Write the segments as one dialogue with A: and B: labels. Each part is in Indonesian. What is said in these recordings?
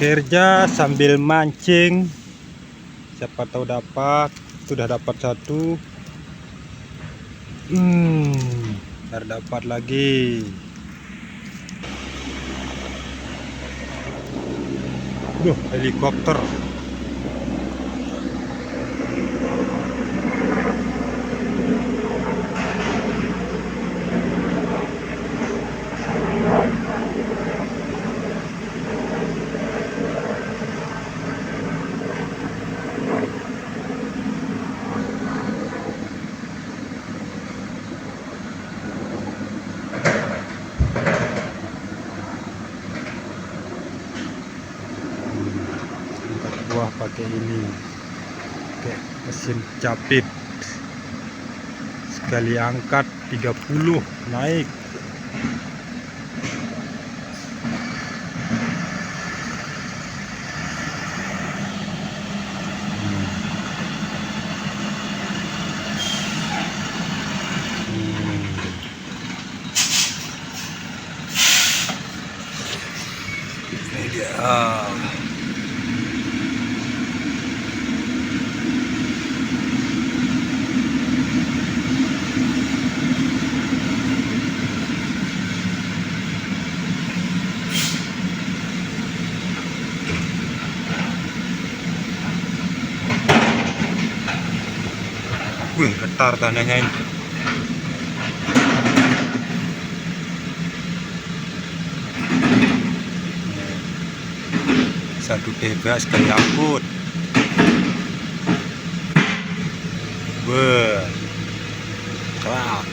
A: Kerja sambil mancing, siapa tahu dapat. Sudah dapat satu, ntar dapat lagi. Helikopter. Buah pakai ini, pakai mesin capit, sekali angkat 30 naik. Ini dia. Wih, getar tandanya ini. Satu bebas sekali angkut. Wah, kerak.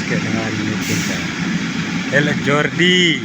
A: Kayak dengan ini kita El Jordi.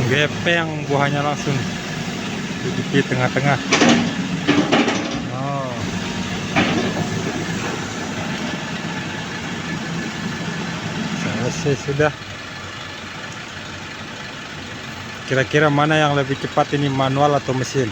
A: gepeng buahnya langsung di tengah-tengah. Oh. Selesai sudah. Kira-kira mana yang lebih cepat ini, manual atau mesin?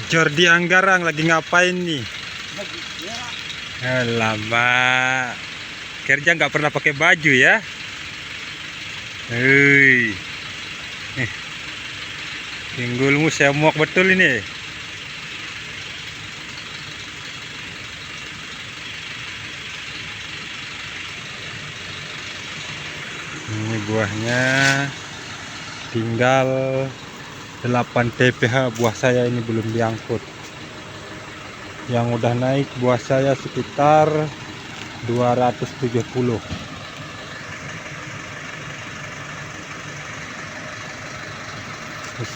A: Jordi Anggarang lagi ngapain nih? Lama kerja nggak pernah pakai baju ya? Hei, pinggulmu semok betul ini. Ini buahnya tinggal 8 TPH. Buah saya ini belum diangkut. Yang udah naik buah saya sekitar 270.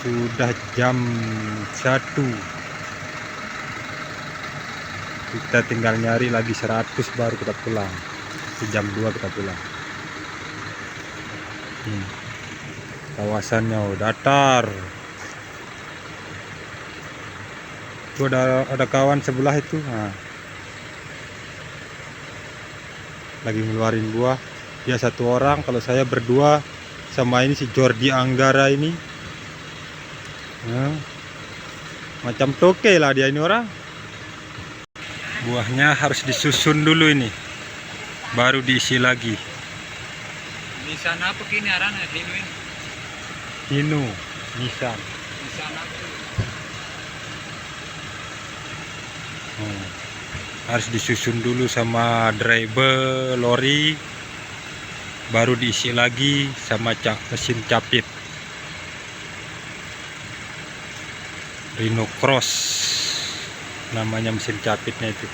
A: Sudah jam 1. Kita tinggal nyari lagi 100 baru kita pulang. Jam 2 kita pulang. Kawasannya datar. Itu ada kawan sebelah itu. Nah, lagi ngeluarin buah. Dia 1 orang, kalau saya berdua sama ini si Jordi Anggara ini. Nah, macam toke lah dia ini orang. Buahnya harus disusun dulu ini, baru diisi lagi.
B: Di sana apa kini arana Dino ini?
A: Dino, Nissan.
B: Di sana tuh.
A: Harus disusun dulu sama driver lori, baru diisi lagi sama mesin capit Rhino Cross namanya mesin capitnya itu.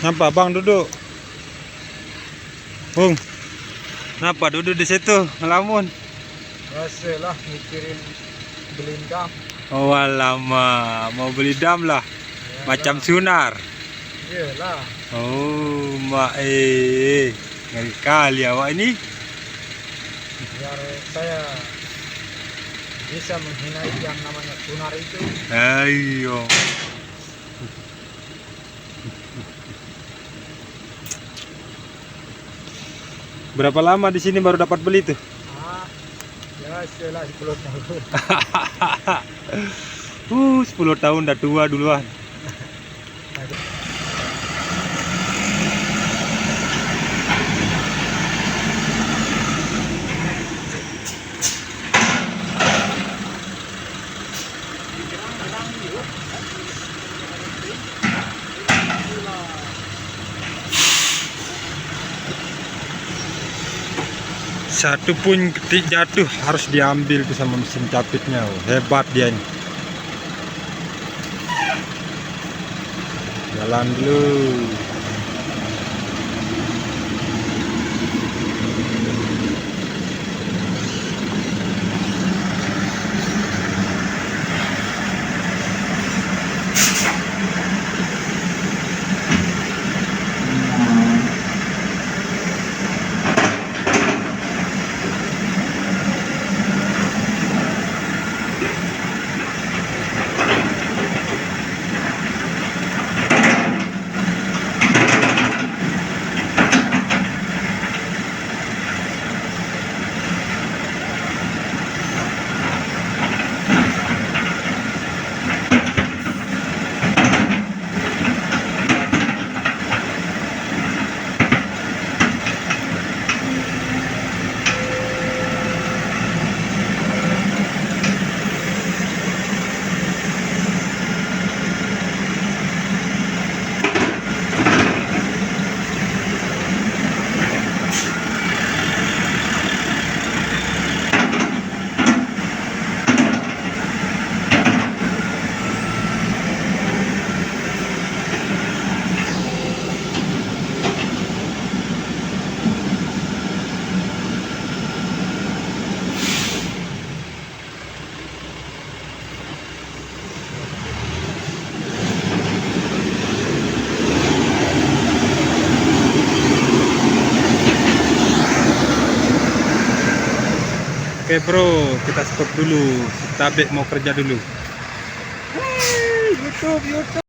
A: Napa bang duduk? Bung, napa duduk di situ ngelamun?
B: Biasalah mikirin beli dam.
A: Oh lama mau beli dam lah,
B: Ya,
A: macam sunar.
B: Iyalah.
A: Oh mak ngeri kali awak ini.
B: Biar saya bisa menghina yang namanya tunar itu.
A: Ayo. Berapa lama di sini baru dapat beli tuh?
B: Ya setelah 10 tahun.
A: 10 tahun udah tua duluan. Satu pun ketik jatuh harus diambil tuh sama mesin capitnya. Hebat dia ini. Jalan dulu. Oke bro, kita stop dulu. Si Tabe mau kerja dulu. YouTube, YouTube.